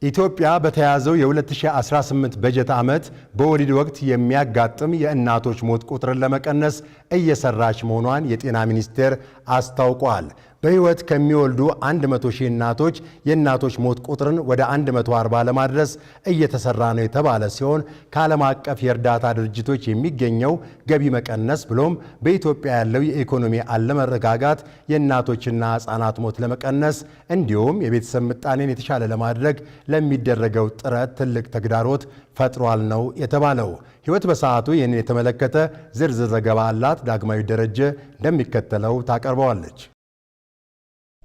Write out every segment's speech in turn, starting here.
ኢትዮጵያ በተያዘው የ2018 በጀት ዓመት በወሊድ ወቅት የሚያጋጥም የእናቶች ሞት ቁጥርን ለመቀነስ እየሰራች መሆኗን የጤና ሚኒስቴር አስታውቋል። በህይወት ከሚወልዱ 100,000 እናቶች የእናቶች ሞት ቁጥርን ወደ 140 ለማድረስ እየተሰራ ነው የተባለ ሲሆን ከዓለም አቀፍ የእርዳታ ድርጅቶች የሚገኘው ገቢ መቀነስ ብሎም በኢትዮጵያ ያለው የኢኮኖሚ አለመረጋጋት የእናቶችና ህጻናት ሞት ለመቀነስ እንዲሁም የቤተሰብ ምጣኔን የተሻለ ለማድረግ ለሚደረገው ጥረት ትልቅ ተግዳሮት ፈጥሯል ነው የተባለው። ህይወት በሰዓቱ ይህንን የተመለከተ ዝርዝር ዘገባ አላት። ዳግማዊ ደረጀ እንደሚከተለው ታቀርበዋለች።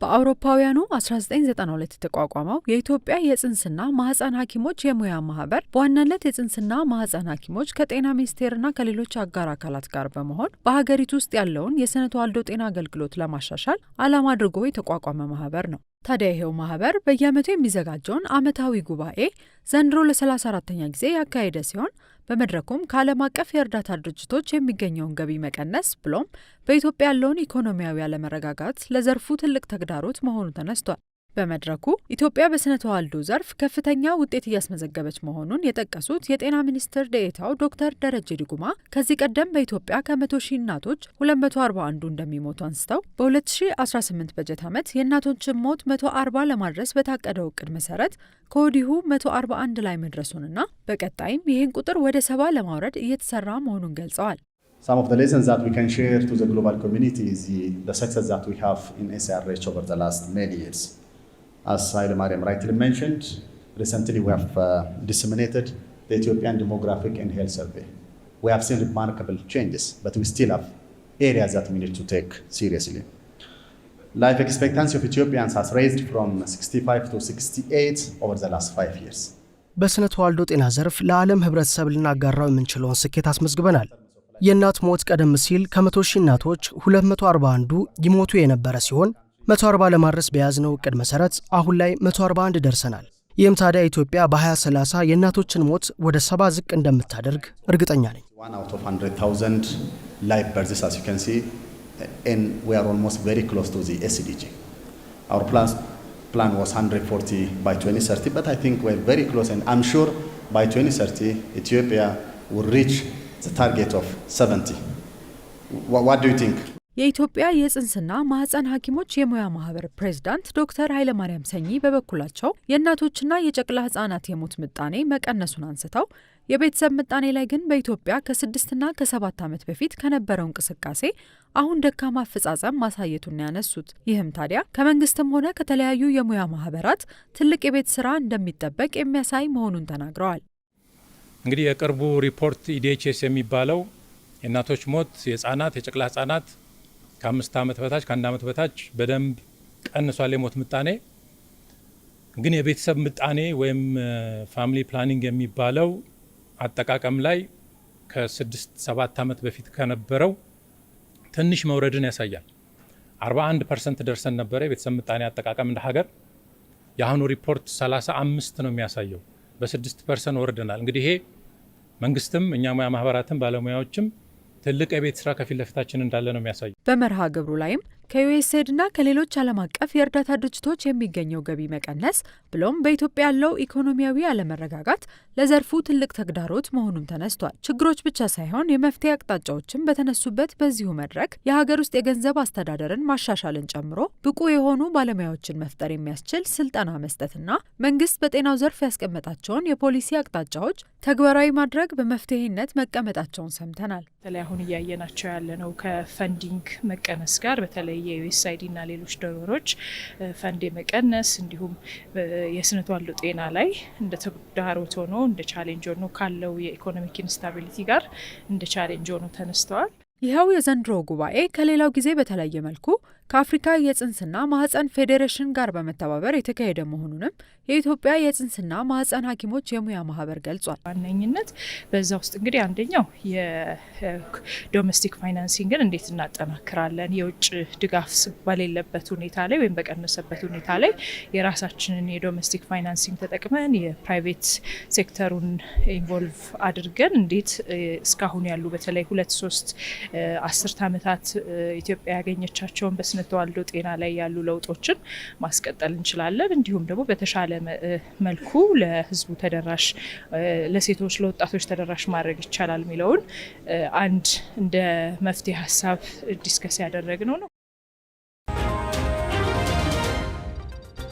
በአውሮፓውያኑ 1992 የተቋቋመው የኢትዮጵያ የጽንስና ማህፀን ሐኪሞች የሙያ ማህበር በዋናነት የጽንስና ማህፀን ሐኪሞች ከጤና ሚኒስቴርና ከሌሎች አጋር አካላት ጋር በመሆን በሀገሪቱ ውስጥ ያለውን የስነ ተዋልዶ ጤና አገልግሎት ለማሻሻል ዓላማ አድርጎ የተቋቋመ ማህበር ነው። ታዲያ ይሄው ማህበር በየዓመቱ የሚዘጋጀውን ዓመታዊ ጉባኤ ዘንድሮ ለ34ኛ ጊዜ ያካሄደ ሲሆን በመድረኩም ከዓለም አቀፍ የእርዳታ ድርጅቶች የሚገኘውን ገቢ መቀነስ ብሎም በኢትዮጵያ ያለውን ኢኮኖሚያዊ አለመረጋጋት ለዘርፉ ትልቅ ተግዳሮት መሆኑ ተነስቷል። በመድረኩ ኢትዮጵያ በስነ ተዋልዶ ዘርፍ ከፍተኛ ውጤት እያስመዘገበች መሆኑን የጠቀሱት የጤና ሚኒስትር ዴኤታው ዶክተር ደረጀ ዲጉማ ከዚህ ቀደም በኢትዮጵያ ከ100,000 እናቶች 241 እንደሚሞቱ አንስተው በ2018 በጀት ዓመት የእናቶችን ሞት 140 ለማድረስ በታቀደው እቅድ መሰረት ከወዲሁ 141 ላይ መድረሱንና በቀጣይም ይህን ቁጥር ወደ 70 ለማውረድ እየተሰራ መሆኑን ገልጸዋል። Some of the lessons that we can share to the global community is the success that we have in SRH over the last many years. As Haile-Mariam rightly mentioned, recently we have disseminated the Ethiopian Demographic and Health Survey. We have seen remarkable changes, but we still have areas that we need to take seriously. Life expectancy of Ethiopians has raised from 65 to 68 over the last 5 years. በስነ ተዋልዶ ጤና ዘርፍ ለዓለም ህብረተሰብ ልናጋራው የምንችለውን ስኬት አስመዝግበናል። የእናት ሞት ቀደም ሲል ከ100,000 እናቶች 241 ይሞቱ የነበረ ሲሆን 140 ለማድረስ በያዝነው እቅድ መሰረት አሁን ላይ 141 ደርሰናል። ይህም ታዲያ ኢትዮጵያ በ2030 የእናቶችን ሞት ወደ 70 ዝቅ እንደምታደርግ እርግጠኛ ነኝ። 1 out of 100,000 live births, as you can see, and we are almost very close to the SDG. Our plan was 140 by 2030, but I think we're very close, and I'm sure by 2030 Ethiopia will reach the target of 70. What do you think? የኢትዮጵያ የጽንስና ማህፀን ሐኪሞች የሙያ ማህበር ፕሬዝዳንት ዶክተር ኃይለማርያም ሰኚ በበኩላቸው የእናቶችና የጨቅላ ህጻናት የሞት ምጣኔ መቀነሱን አንስተው የቤተሰብ ምጣኔ ላይ ግን በኢትዮጵያ ከ6 እና ከ7 ዓመት በፊት ከነበረው እንቅስቃሴ አሁን ደካማ አፈጻጸም ማሳየቱን ያነሱት። ይህም ታዲያ ከመንግስትም ሆነ ከተለያዩ የሙያ ማህበራት ትልቅ የቤት ስራ እንደሚጠበቅ የሚያሳይ መሆኑን ተናግረዋል። እንግዲህ የቅርቡ ሪፖርት ኢዲኤችኤስ የሚባለው የእናቶች ሞት፣ የህጻናት የጨቅላ ህጻናት ከ5 ዓመት በታች ከ1 ዓመት በታች በደንብ ቀንሷል የሞት ምጣኔ። ግን የቤተሰብ ምጣኔ ወይም ፋሚሊ ፕላኒንግ የሚባለው አጠቃቀም ላይ ከ6-7 ዓመት በፊት ከነበረው ትንሽ መውረድን ያሳያል። 41% ደርሰን ነበረ የቤተሰብ ምጣኔ አጠቃቀም እንደ ሀገር። የአሁኑ ሪፖርት 35 ነው የሚያሳየው። በ6% ወርደናል። እንግዲህ ይሄ መንግስትም እኛ ሙያ ማህበራትም ባለሙያዎችም ትልቅ የቤት ስራ ከፊት ለፊታችን እንዳለ ነው የሚያሳየው። በመርሃ ግብሩ ላይም ከዩኤስኤድ እና ከሌሎች ዓለም አቀፍ የእርዳታ ድርጅቶች የሚገኘው ገቢ መቀነስ ብሎም በኢትዮጵያ ያለው ኢኮኖሚያዊ አለመረጋጋት ለዘርፉ ትልቅ ተግዳሮት መሆኑን ተነስቷል። ችግሮች ብቻ ሳይሆን የመፍትሄ አቅጣጫዎችም በተነሱበት በዚሁ መድረክ የሀገር ውስጥ የገንዘብ አስተዳደርን ማሻሻልን ጨምሮ ብቁ የሆኑ ባለሙያዎችን መፍጠር የሚያስችል ስልጠና መስጠትና መንግስት በጤናው ዘርፍ ያስቀመጣቸውን የፖሊሲ አቅጣጫዎች ተግባራዊ ማድረግ በመፍትሄነት መቀመጣቸውን ሰምተናል። በተለይ አሁን እያየናቸው ያለነው ከፈንዲንግ መቀነስ ጋር በተለይ የዩኤስአይዲ እና ሌሎች ዶነሮች ፈንድ መቀነስ እንዲሁም የስነ ተዋልዶ ጤና ላይ እንደ ተግዳሮት ሆኖ እንደ ቻሌንጅ ሆኖ ካለው የኢኮኖሚክ ኢንስታቢሊቲ ጋር እንደ ቻሌንጅ ሆኖ ተነስተዋል። ይኸው የዘንድሮ ጉባኤ ከሌላው ጊዜ በተለየ መልኩ ከአፍሪካ የጽንስና ማህፀን ፌዴሬሽን ጋር በመተባበር የተካሄደ መሆኑንም የኢትዮጵያ የጽንስና ማህፀን ሐኪሞች የሙያ ማህበር ገልጿል። ዋነኝነት በዛ ውስጥ እንግዲህ አንደኛው የዶሜስቲክ ፋይናንሲንግን እንዴት እናጠናክራለን፣ የውጭ ድጋፍ በሌለበት ሁኔታ ላይ ወይም በቀነሰበት ሁኔታ ላይ የራሳችንን የዶሜስቲክ ፋይናንሲንግ ተጠቅመን የፕራይቬት ሴክተሩን ኢንቮልቭ አድርገን እንዴት እስካሁን ያሉ በተለይ 2-3 10 ዓመታት ኢትዮጵያ ያገኘቻቸውን ስነ ተዋልዶ ጤና ላይ ያሉ ለውጦችን ማስቀጠል እንችላለን። እንዲሁም ደግሞ በተሻለ መልኩ ለህዝቡ ተደራሽ ለሴቶች ለወጣቶች ተደራሽ ማድረግ ይቻላል የሚለውን አንድ እንደ መፍትሄ ሀሳብ ዲስከስ ያደረግነው ነው።